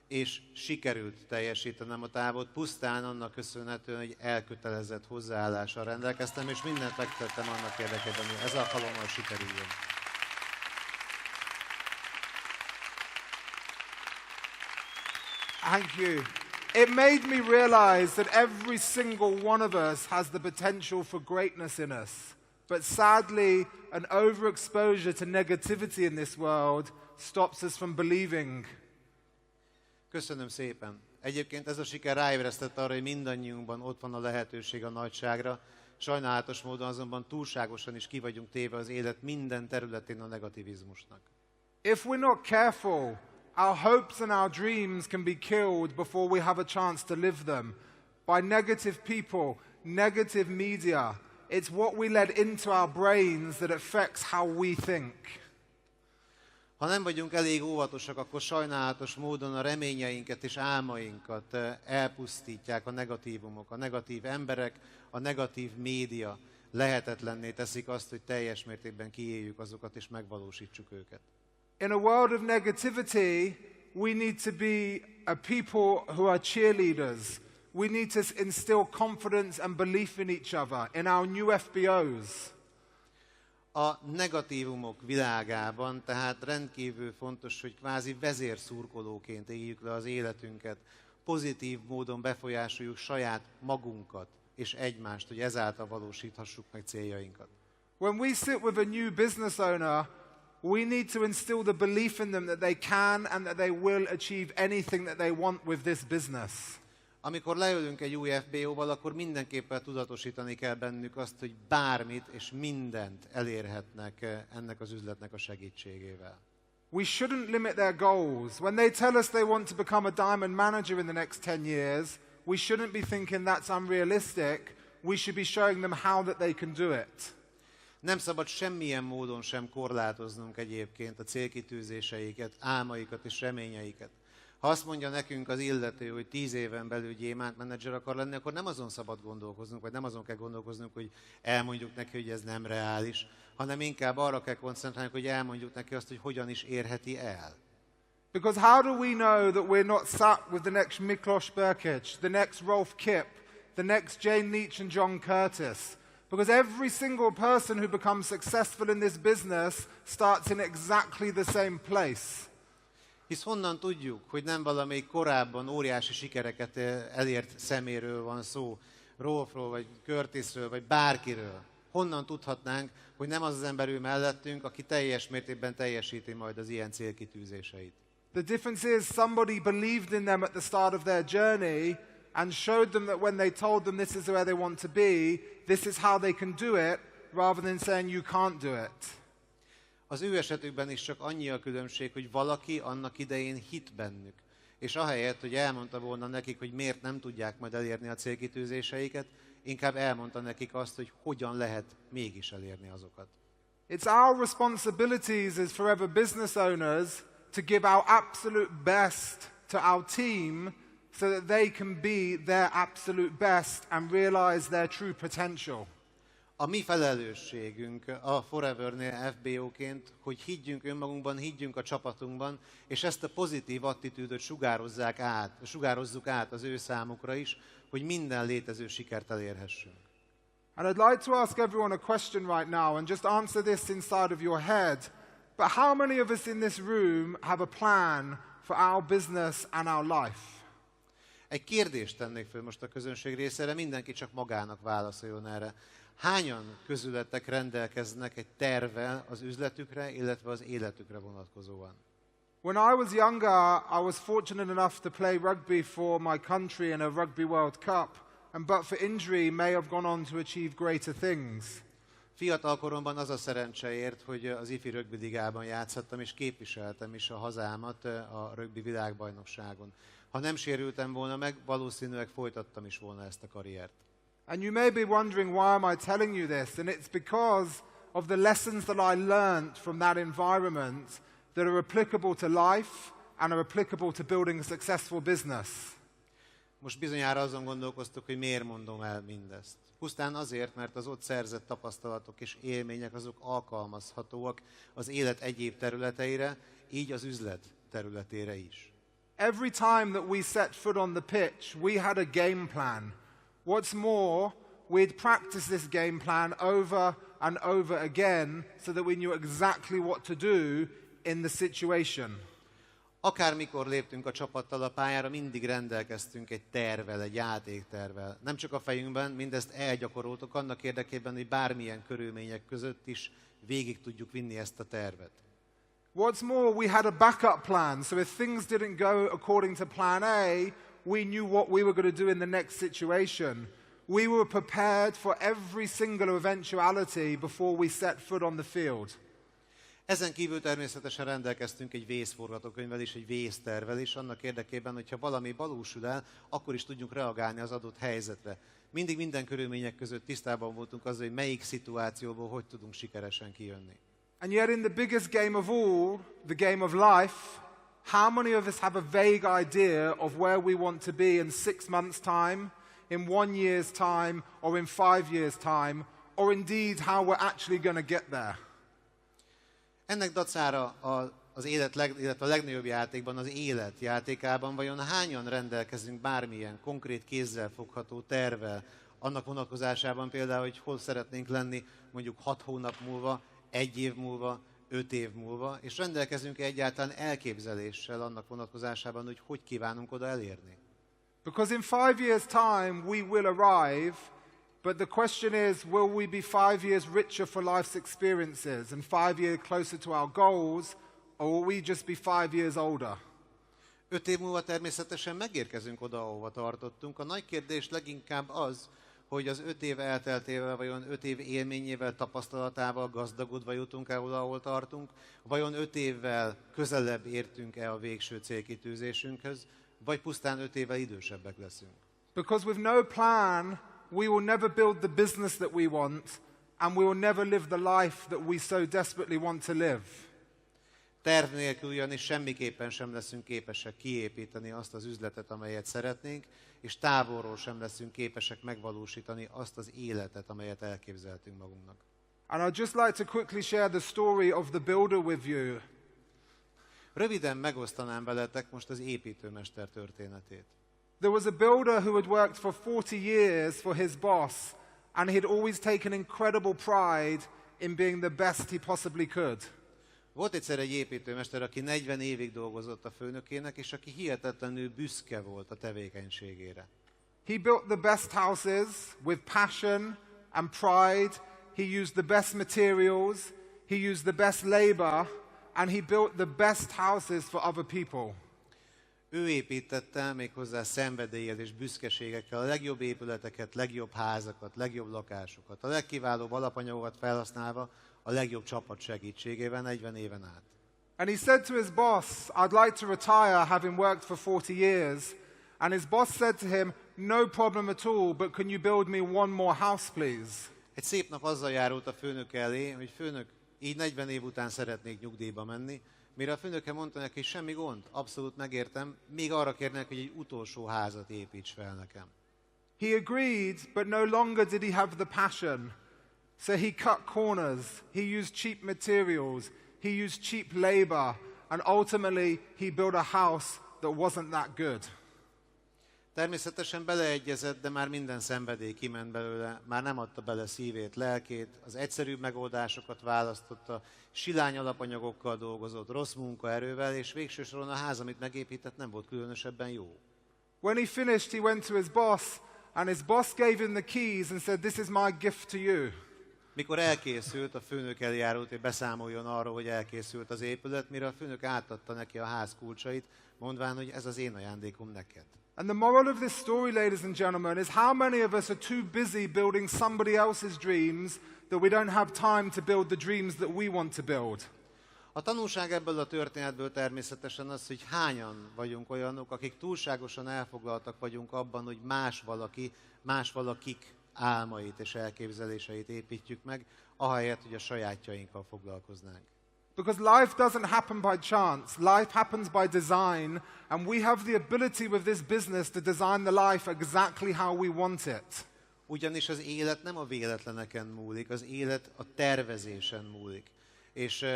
és sikerült teljesítenem a távot, pusztán annak köszönhetően, hogy elkötelezett hozzáállással rendelkeztem, és mindent megtettem annak érdekében, hogy ez alkalommal sikerüljön. Thank you. It made me realize that every single one of us has the potential for greatness in us. But sadly, an overexposure to negativity in this world stops us from believing. Köszönöm szépen. Egyébként ez a siker ráébresztett arra, hogy mindannyiunkban ott van a lehetőség a nagyságra. Sajnálatos módon azonban túlságosan is ki vagyunk téve az élet minden területén a negativizmusnak. If we're not careful, our hopes and our dreams can be killed before we have a chance to live them. By negative people, negative media. It's what we let into our brains that affects how we think. Ha nem vagyunk elég óvatosak, akkor sajnálatos módon a reményeinket és álmainkat elpusztítják a negatívumok, a negatív emberek, a negatív média. Lehetetlenné teszik azt, hogy teljes mértékben kiéljük azokat és megvalósítsuk őket. In a world of negativity, we need to be a people who are cheerleaders. We need to instill confidence and belief in each other, in our new FBOs. A negatívumok világában tehát rendkívül fontos, hogy kvázi vezérszurkolóként éljük le az életünket, pozitív módon befolyásoljuk saját magunkat és egymást, hogy ezáltal valósíthassuk meg céljainkat. When we sit with a new business owner, we need to instill the belief in them that they can and that they will achieve anything that they want with this business. Amikor leülünk egy új FBO-val, akkor mindenképpen tudatosítani kell bennük azt, hogy bármit és mindent elérhetnek ennek az üzletnek a segítségével. We shouldn't limit their goals. When they tell us they want to become a diamond manager in the next 10 years, we shouldn't be thinking that's unrealistic. We should be showing them how that they can do it. Nem szabad semmilyen módon sem korlátoznunk egyébként a célkitűzéseiket, álmaikat és reményeiket. Ha azt mondja nekünk az illető, hogy 10 éven belül gyémántmenedzser akar lenni, akkor nem azon szabad gondolkoznunk, vagy nem azon kell gondolkoznunk, hogy elmondjuk neki, hogy ez nem reális, hanem inkább arra kell koncentrálnunk, hogy elmondjuk neki azt, hogy hogyan is érheti el. Because how do we know that we're not sat with the next Miklos Berkic, the next Rolf Kipp, the next Jane Leach and John Curtis? Because every single person who becomes successful in this business starts in exactly the same place. Hisz honnan tudjuk, hogy nem valamelyik korábban óriási sikereket elért szeméről van szó, Rolfról, vagy Curtisről, vagy bárkiről. Honnan tudhatnánk, hogy nem az az ember ül mellettünk, aki teljes mértékben teljesíti majd az ilyen célkitűzéseit. The difference is somebody believed in them at the start of their journey and showed them that when they told them this is where they want to be, this is how they can do it, rather than saying you can't do it. Az ő esetükben is csak annyi a különbség, hogy valaki annak idején hitt bennük. És ahelyett, hogy elmondta volna nekik, hogy miért nem tudják majd elérni a célkitűzéseiket, inkább elmondta nekik azt, hogy hogyan lehet mégis elérni azokat. It's our responsibilities as Forever business owners to give our absolute best to our team so that they can be their absolute best and realize their true potential. A mi felelősségünk a Forevernél FBO-ként, hogy higgyünk önmagunkban, higgyünk a csapatunkban, és ezt a pozitív attitűdöt sugározzuk át az ő számukra is, hogy minden létező sikert elérhessünk. And I'd like to ask everyone a question right now and just answer this inside of your head. But how many of us in this room have a plan for our business and our life? Egy kérdést tennék föl most a közönség részére, mindenki csak magának válaszoljon erre. Hányan közületek rendelkeznek egy tervvel az üzletükre, illetve az életükre vonatkozóan? When I was younger, I was fortunate enough to play rugby for my country in a Rugby World Cup, and but for injury may have gone on to achieve greater things. Fiatal koromban az a szerencse ért, hogy az ifi rögbi ligában játszhattam, és képviseltem is a hazámat a rögbi világbajnokságon. Ha nem sérültem volna meg, valószínűleg folytattam is volna ezt a karriert. And you may be wondering, why am I telling you this? And it's because of the lessons that I learned from that environment that are applicable to life and are applicable to building a successful business. Most bizonyára azon gondolkoztok, hogy miért mondom el mindezt. Pusztán azért, mert az ott szerzett tapasztalatok és élmények azok alkalmazhatóak az élet egyéb területeire, így az üzlet területére is. Every time that we set foot on the pitch, we had a game plan. What's more, we'd practice this game plan over and over again so that we knew exactly what to do in the situation. Akármikor léptünk a csapattal a pályára, mindig rendelkeztünk egy tervvel, egy játéktervvel. Nem csak a fejünkben, mindezt elgyakoroltuk annak érdekében, hogy bármilyen körülmények között is végig tudjuk vinni ezt a tervet. What's more, we had a backup plan, so if things didn't go according to plan A, we knew what we were going to do in the next situation. We were prepared for every single eventuality before we set foot on the field. Ezen kívül természetesen rendelkeztünk egy vészforgatókönyvvel és egy vésztervvel is, annak érdekében, hogyha valami valósul el, akkor is tudjunk reagálni az adott helyzetre. Mindig minden körülmények között tisztában voltunk azzal, hogy melyik szituációból hogy tudunk sikeresen kijönni. And yet in the biggest game of all, the game of life, how many of us have a vague idea of where we want to be in 6 months' time, in 1 year's time, or in 5 years' time, or indeed how we're actually going to get there? Ennek dacára az élet illetve a legnagyobb játékban, az élet játékában vajon hányan rendelkezünk bármilyen konkrét kézzel fogható tervvel, annak vonatkozásában például, hogy hol szeretnénk lenni mondjuk 6 hónap múlva, 1 év múlva, 5 év múlva, és rendelkezünk egyáltalán elképzeléssel annak vonatkozásában, hogy hogy kívánunk oda elérni. Because in 5 years' time we will arrive, but the question is, will we be 5 years richer for life's experiences and 5 years closer to our goals, or will we just be 5 years older? 5 év múlva természetesen megérkezünk oda, ahova tartottunk. A nagy kérdés leginkább az, hogy az 5 év elteltével, vajon 5 év élményével, tapasztalatával gazdagodva jutunk el oda, ahol tartunk, vajon 5 évvel közelebb értünk-e a végső célkitűzésünkhöz, vagy pusztán 5 évvel idősebbek leszünk. Because with no plan, we will never build the business that we want, and we will never live the life that we so desperately want to live. Terv nélkül ugyanis semmiképpen sem leszünk képesek kiépíteni azt az üzletet, amelyet szeretnénk, és távolról sem leszünk képesek megvalósítani azt az életet, amelyet elképzeltünk magunknak. And I'd just like to quickly share the story of the builder with you. Röviden megosztanám veletek most az építőmester történetét. There was a builder who had worked for 40 years for his boss, and he'd always taken incredible pride in being the best he possibly could. Volt egyszer egy építőmester, aki 40 évig dolgozott a főnökének, és aki hihetetlenül büszke volt a tevékenységére. He built the best houses with passion and pride. He used the best materials. He used the best labor, and he built the best houses for other people. Ő építette méghozzá szenvedéllyel és büszkeségekkel a legjobb épületeket, legjobb házakat, legjobb lakásokat, a legkiválóbb alapanyagokat felhasználva, a legjobb csapat segítségével 40 éven át. And he said to his boss, I'd like to retire having worked for 40 years. And his boss said to him, no problem at all, but can you build me one more house, please? Egy szép nap azzal járult a főnök elé, hogy főnök, így 40 év után szeretnék nyugdíjba menni, mire a főnöke mondta neki, semmi gond, abszolút megértem, még arra kérnek, hogy egy utolsó házat építs fel nekem. He agreed, but no longer did he have the passion. So he cut corners, he used cheap materials, he used cheap labor, and ultimately he built a house that wasn't that good. Természetesen beleegyezett, de már minden szenvedély kiment belőle, már nem adta bele szívét, lelkét, az egyszerűbb megoldásokat választotta, silány alapanyagokkal dolgozott, rossz munkaerővel, és végső soron a ház, amit megépített, nem volt különösebben jó. When he finished, he went to his boss, and his boss gave him the keys and said, this is my gift to you. Mikor elkészült, a főnök elé járult, hogy beszámoljon arról, hogy elkészült az épület, mire a főnök átadta neki a ház kulcsait, mondván, hogy ez az én ajándékom neked. And the moral of this story, ladies and gentlemen, is how many of us are too busy building somebody else's dreams that we don't have time to build the dreams that we want to build. A tanulság ebből a történetből természetesen az, hogy hányan vagyunk olyanok, akik túlságosan elfoglaltak vagyunk abban, hogy más valakik álmait és elképzeléseit építjük meg, ahelyett, hogy a sajátjainkkal foglalkoznánk. Because life doesn't happen by chance. Life happens by design, and we have the ability with this business to design the life exactly how we want it. Ugyanis az élet nem a véletleneken múlik, az élet a tervezésen múlik. És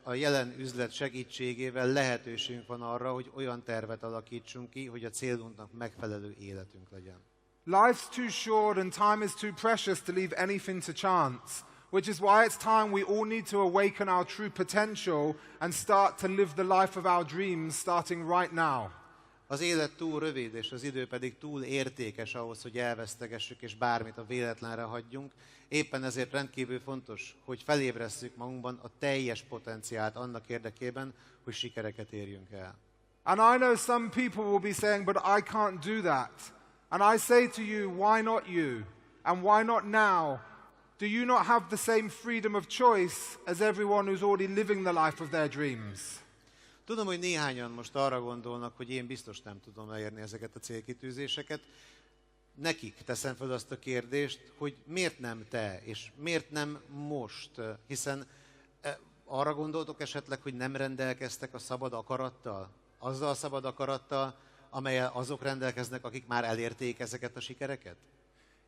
a jelen üzlet segítségével lehetőségünk van arra, hogy olyan tervet alakítsunk ki, hogy a célunknak megfelelő életünk legyen. Life's too short and time is too precious to leave anything to chance, which is why it's time we all need to awaken our true potential and start to live the life of our dreams starting right now. Az élet túl rövid, és az idő pedig túl értékes ahhoz, hogy elvesztegessük, és bármit a véletlenre hagyjunk. Éppen ezért rendkívül fontos, hogy felébresszük magunkban a teljes potenciált annak érdekében, hogy sikereket érjünk el. And I know some people will be saying, but I can't do that. And I say to you, why not you? And why not now? Do you not have the same freedom of choice as everyone who's already living the life of their dreams? Tudom, hogy néhányan most arra gondolnak, hogy én biztos nem tudom elérni ezeket a célkitűzéseket. Nekik teszem fel azt a kérdést, hogy miért nem te, és miért nem most, hiszen arra gondoltok esetleg, hogy nem rendelkeztek a szabad akarattal? Azzal a szabad akarattal, amellyel azok rendelkeznek, akik már elérték ezeket a sikereket?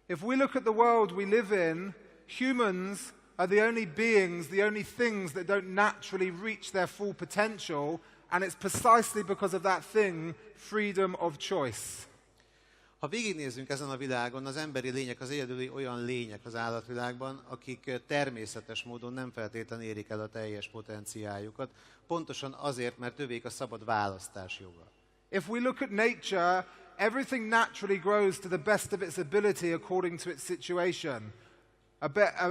If we look at the world we live in, humans are the only beings, the only things that don't naturally reach their full potential, and it's precisely because of that thing, freedom of choice. Ha végignézzünk ezen a világon, az emberi lények az egyedüli olyan lények az állatvilágban, akik természetes módon nem feltétlenül érik el a teljes potenciáljukat, pontosan azért, mert övék a szabad választás joga. If we look at nature, everything naturally grows to the best of its ability according to its situation.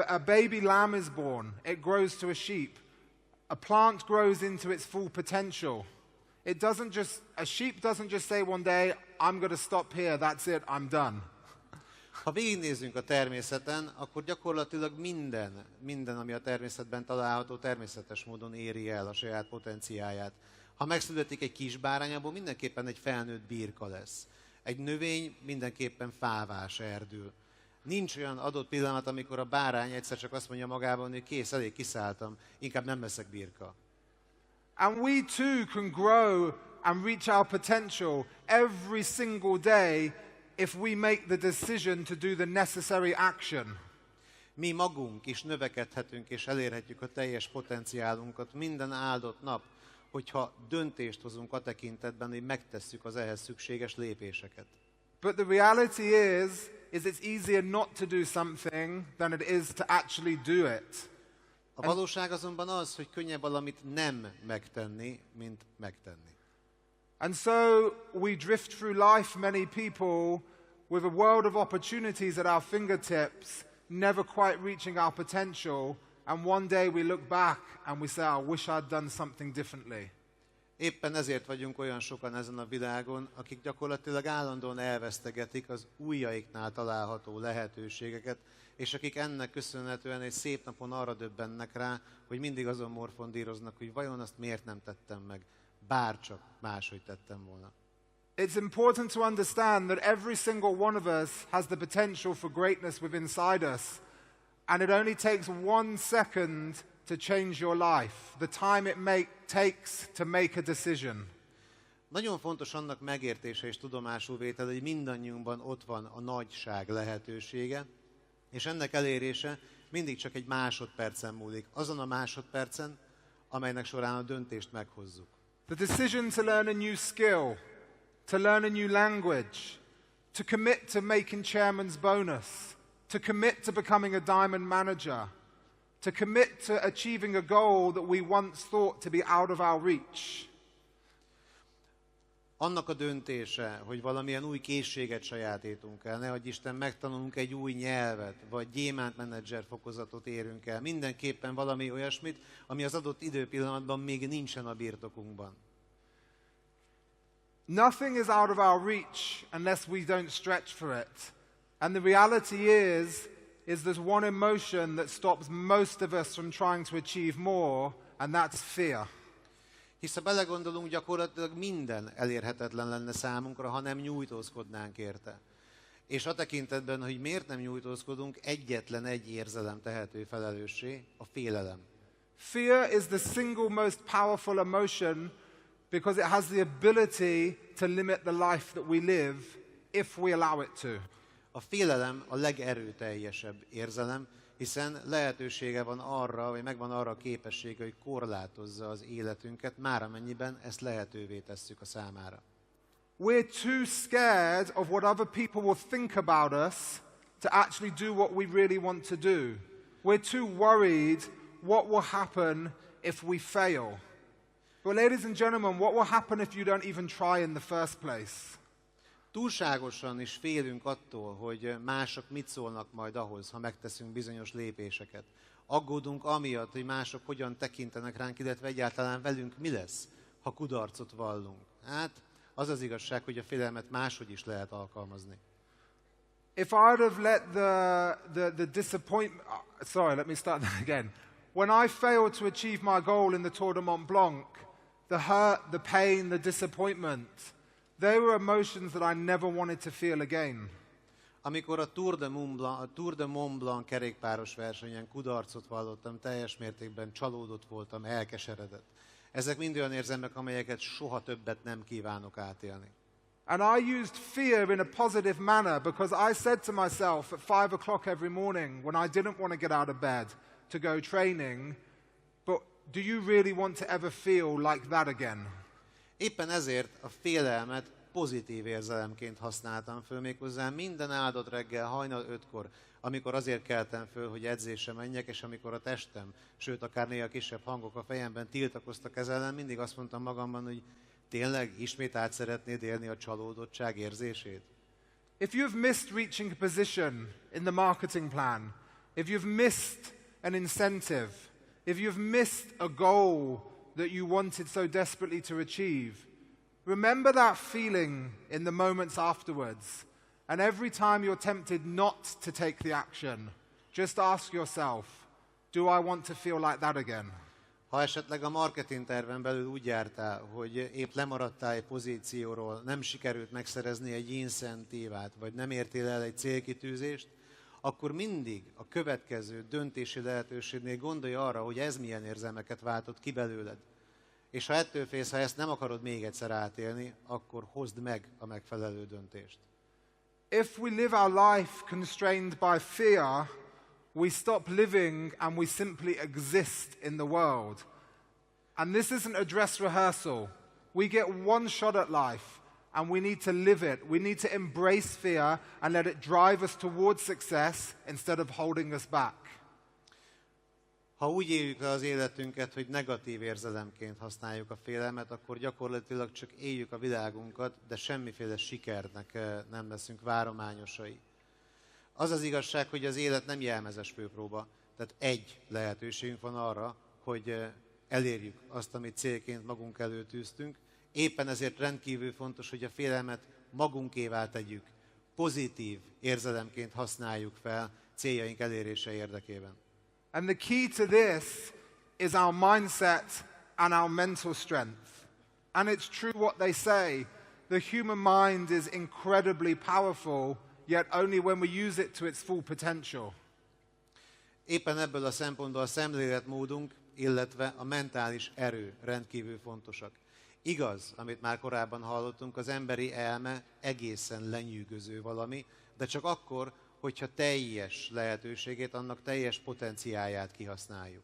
A baby lamb is born, it grows to a sheep. A plant grows into its full potential. A sheep doesn't just say one day, I'm going to stop here, that's it, I'm done. Ha végignézzünk a természeten, akkor gyakorlatilag minden, ami a természetben található, természetes módon éri el a saját potenciáját. Ha megszületik egy kis bárány, abból mindenképpen egy felnőtt birka lesz. Egy növény mindenképpen fávás erdül. Nincs olyan adott pillanat, amikor a bárány egyszer csak azt mondja magában, hogy kész, elég kiszálltam, inkább nem leszek birka. And we too can grow and reach our potential every single day if we make the decision to do the necessary action. Mi magunk is növekedhetünk és elérhetjük a teljes potenciálunkat minden áldott nap, hogyha döntést hozunk a tekintetben, hogy megtesszük az ehhez szükséges lépéseket. But the reality is it's easier not to do something than it is to actually do it. A valóság azonban az, hogy könnyebb valamit nem megtenni, mint megtenni. And so we drift through life, many people, with a world of opportunities at our fingertips, never quite reaching our potential, and one day we look back and we say, I wish I'd done something differently. Éppen ezért vagyunk olyan sokan ezen a világon, akik gyakorlatilag állandóan elvesztegetik az ujjaiknál található lehetőségeket, és akik ennek köszönhetően egy szép napon arra döbbennek rá, hogy mindig azon morfondíroznak, hogy vajon azt miért nem tettem meg, bárcsak máshogy tettem volna. It's important to understand that every single one of us has the potential for greatness within inside us, and it only takes 1 second to change your life, the time it takes to make a decision. Nagyon fontos annak megértése és tudomásul vétel, hogy mindannyiunkban ott van a nagyság lehetősége, és ennek elérése mindig csak egy másodpercen múlik. Azon a másodpercen, amelynek során a döntést meghozzuk. The decision to learn a new skill, to learn a new language, to commit to making chairman's bonus, to commit to becoming a diamond manager, to commit to achieving a goal that we once thought to be out of our reach. Annak a döntése, hogy valamilyen új készséget sajátítunk el, nehogy Isten megtanulunk egy új nyelvet, vagy gyémántmenedzser fokozatot érünk el, mindenképpen valami olyasmit, ami az adott időpillanatban még nincsen a birtokunkban. Nothing is out of our reach unless we don't stretch for it. And the reality is there's one emotion that stops most of us from trying to achieve more, and that's fear. Hisz ha belegondolunk, gyakorlatilag minden elérhetetlen lenne számunkra, ha nem nyújtózkodnánk érte. És a tekintetben, hogy miért nem nyújtózkodunk, egyetlen egy érzelem tehető felelőssé, a félelem. Fear is the single most powerful emotion because it has the ability to limit the life that we live if we allow it to. A félelem a legerőteljesebb érzelem, hiszen lehetősége van arra, vagy megvan arra a képessége, hogy korlátozza az életünket, már amennyiben ezt lehetővé tesszük a számára. We're too scared of what other people will think about us to actually do what we really want to do. We're too worried what will happen if we fail. But ladies and gentlemen, what will happen if you don't even try in the first place? Túlságosan is félünk attól, hogy mások mit szólnak majd ahhoz, ha megteszünk bizonyos lépéseket. Aggódunk amiatt, hogy mások hogyan tekintenek ránk, illetve egyáltalán velünk mi lesz, ha kudarcot vallunk. Hát, az az igazság, hogy a félelmet máshogy is lehet alkalmazni. If I'd have let the disappointment... Sorry, let me start that again. When I failed to achieve my goal in the Tour de Mont Blanc, the hurt, the pain, the disappointment, they were emotions that I never wanted to feel again. Amikor a Tour de Mont Blanc kerékpáros versenyen kudarcot vallottam, teljes mértékben csalódott voltam, elkeseredett. Ezek mind olyan érzelmek, amelyeket soha többet nem kívánok átélni. And I used fear in a positive manner because I said to myself at 5 o'clock every morning when I didn't want to get out of bed to go training, but do you really want to ever feel like that again? Éppen ezért a félelmet pozitív érzelemként használtam föl, méghozzá minden áldott reggel hajnal 5-kor, amikor azért keltem föl, hogy edzésre menjek, és amikor a testem, sőt akár néha kisebb hangok a fejemben tiltakoztak ez ellen, mindig azt mondtam magamban, hogy tényleg ismét át szeretnéd élni a csalódottság érzését? If you've missed reaching a position in the marketing plan, if you've missed an incentive, if you've missed a goal that you wanted so desperately to achieve, remember that feeling in the moments afterwards. And every time you're tempted not to take the action, just ask yourself, do I want to feel like that again? Ha esetleg a marketing terven belül úgy jártál, hogy épp lemaradtál egy pozícióról, nem sikerült megszerezni egy incentívát, vagy nem értél el egy célkitűzést, akkor mindig a következő döntési lehetőségnél gondolj arra, hogy ez milyen érzelmeket váltott ki belőled. És ha ettől félsz, ha ezt nem akarod még egyszer átélni, akkor hozd meg a megfelelő döntést. If we live our life constrained by fear, we stop living and we simply exist in the world. And this isn't a dress rehearsal. We get one shot at life and we need to live it. We need to embrace fear and let it drive us towards success instead of holding us back. Ha úgy éljük le az életünket, hogy negatív érzelemként használjuk a félelmet, akkor gyakorlatilag csak éljük a világunkat, de semmiféle sikernek nem leszünk várományosai. Az az igazság, hogy az élet nem jelmezes főpróba, tehát egy lehetőségünk van arra, hogy elérjük azt, amit célként magunk előtt tűztünk. Éppen ezért rendkívül fontos, hogy a félelmet magunkévá tegyük, pozitív érzelemként használjuk fel céljaink elérése érdekében. And the key to this is our mindset and our mental strength. And it's true what they say. The human mind is incredibly powerful, yet only when we use it to its full potential. Éppen ebből a szempontból a szemléletmódunk, illetve a mentális erő rendkívül fontosak. Igaz, amit már korábban hallottunk, az emberi elme egészen lenyűgöző valami, de csak akkor, hogyha teljes lehetőségét, annak teljes potenciáját kihasználjuk.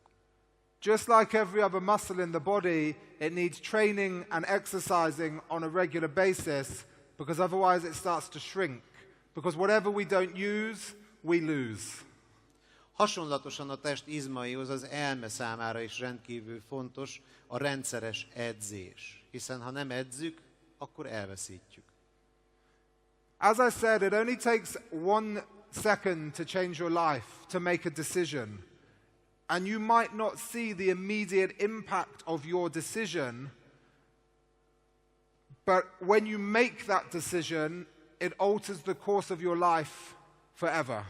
Just like every other muscle in the body, it needs training and exercising on a regular basis, because otherwise it starts to shrink. Because whatever we don't use, we lose. Hasonlatosan a test izmaihoz az elme számára is rendkívül fontos a rendszeres edzés. Hiszen ha nem edzük, akkor elveszítjük. As I said, it only takes 1 second to change your life, to make a decision. And you might not see the immediate impact of your decision, but when you make that decision, it alters the course of your life forever.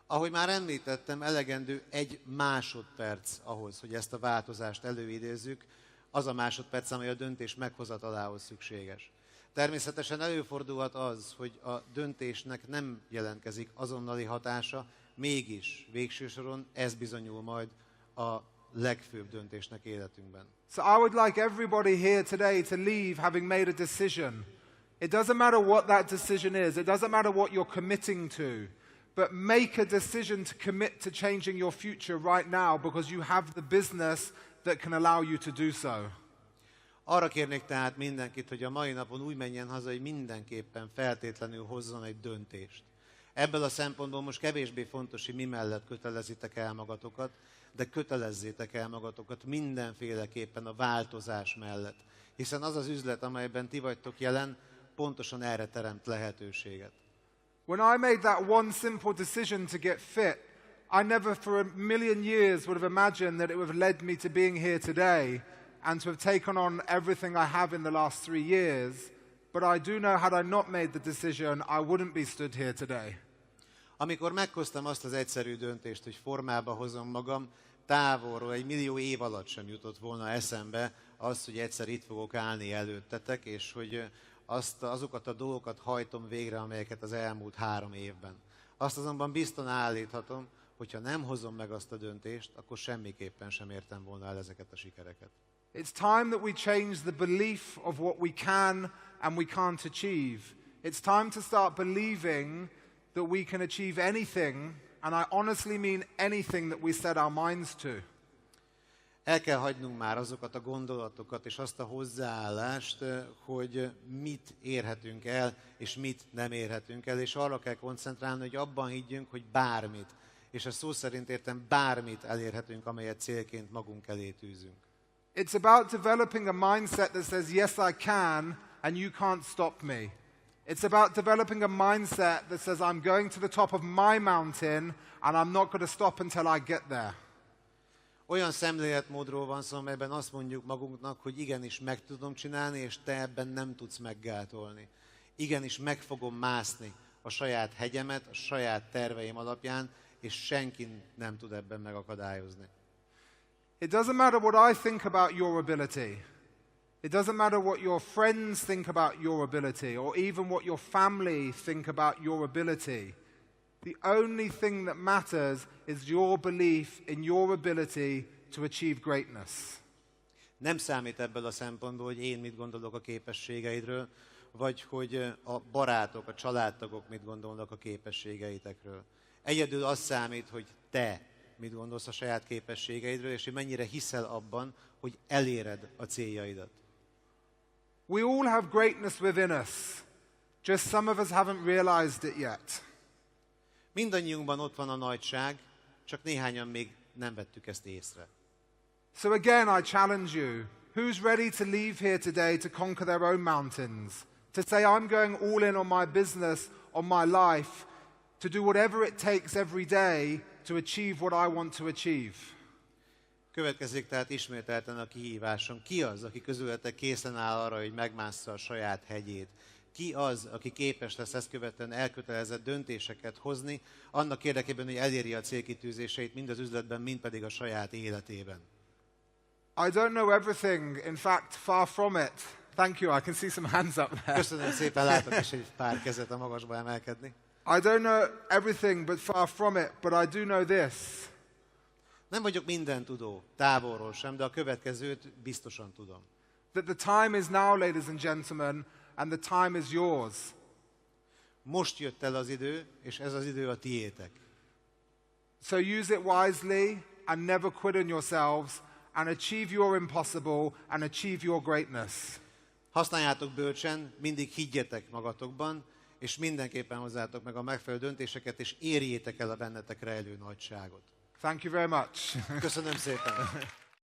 Ahogy már említettem, elegendő 1 másodperc ahhoz, hogy ezt a változást előidézzük, az a másodperc, amely a döntés meghozatalához szükséges. Természetesen előfordulhat az, hogy a döntésnek nem jelentkezik azonnali hatása, mégis végső soron ez bizonyul majd a legfőbb döntésnek életünkben. So I would like everybody here today to leave having made a decision. It doesn't matter what that decision is. It doesn't matter what you're committing to. But make a decision to commit to changing your future right now because you have the business that can allow you to do so. Arra kérnék tehát mindenkit, hogy a mai napon úgy menjen haza, hogy mindenképpen feltétlenül hozzon egy döntést. Ebből a szempontból most kevésbé fontos, hogy mi mellett kötelezitek el magatokat, de kötelezzétek el magatokat mindenféleképpen a változás mellett. Hiszen az az üzlet, amelyben ti vagytok jelen, pontosan erre teremt lehetőséget. When I made that one simple decision to get fit, I never for a million years would have imagined that it would have led me to being here today and to have taken on everything I have in the last 3 years. But I do know had I not made the decision, I wouldn't be stood here today. Amikor meghoztam azt az egyszerű döntést, hogy formába hozom magam, távolról 1 millió év alatt sem jutott volna eszembe az, hogy egyszer itt fogok állni előttetek, és hogy azokat a dolgokat hajtom végre, amelyeket az elmúlt 3 évben. Azt azonban biztosan állíthatom, hogyha nem hozom meg azt a döntést, akkor semmiképpen sem értem volna el ezeket a sikereket. It's time that we change the belief of what we can and we can't achieve. It's time to start believing that we can achieve anything, and I honestly mean anything that we set our minds to. El kell hagynunk már azokat a gondolatokat és azt a hozzáállást, hogy mit érhetünk el, és mit nem érhetünk el, és arra kell koncentrálni, hogy abban higgyünk, hogy bármit, és a szó szerint értem bármit elérhetünk, amelyet célként magunk elé tűzünk. It's about developing a mindset that says, yes, I can, and you can't stop me. It's about developing a mindset that says, I'm going to the top of my mountain, and I'm not going to stop until I get there. Olyan szemléletmódról van szó, amelyben azt mondjuk magunknak, hogy igenis meg tudom csinálni, és te ebben nem tudsz meggátolni. Igenis meg fogom mászni a saját hegyemet, a saját terveim alapján, és senki nem tud ebben megakadályozni. It doesn't matter what I think about your ability. It doesn't matter what your friends think about your ability, or even what your family think about your ability. The only thing that matters is your belief in your ability to achieve greatness. Nem számít ebből a szempontból, hogy én mit gondolok a képességeidről, vagy hogy a barátok, a családtagok mit gondolnak a képességeitekről. Egyedül az számít, hogy te mit gondolsz a saját képességeidről, és hogy mennyire hiszel abban, hogy eléred a céljaidat. We all have greatness within us. Just some of us haven't realized it yet. Mindannyiunkban ott van a nagyság, csak néhányan még nem vettük ezt észre. So again, I challenge you. Who's ready to leave here today to conquer their own mountains? To say, I'm going all in on my business, on my life, to do whatever it takes every day to achieve what I want to achieve. Következik tehát ismételten a kihívásom. Ki az, aki közületek készen áll arra, hogy megmássza a saját hegyét? Ki az, aki képes lesz ezt követően elkötelezett döntéseket hozni, annak érdekében, hogy eléri a célkitűzéseit mind az üzletben, mind pedig a saját életében? I don't know everything. In fact, far from it. Thank you. I can see some hands up there. Köszönöm szépen, látok is egy pár kezet a magasba emelkedni. I don't know everything, but far from it. But I do know this. Nem vagyok mindentudó, távolról sem, de a következőt biztosan tudom. That the time is now, ladies and gentlemen, and the time is yours. Most jött el az idő, és ez az idő a tiétek. So use it wisely and never quit on yourselves and achieve your impossible and achieve your greatness. Használjátok bölcsen, mindig higgyetek magatokban, és mindenképpen hozzátok meg a megfelelő döntéseket, és érjétek el a bennetek rejlő nagyságot. Thank you very much. Köszönöm szépen!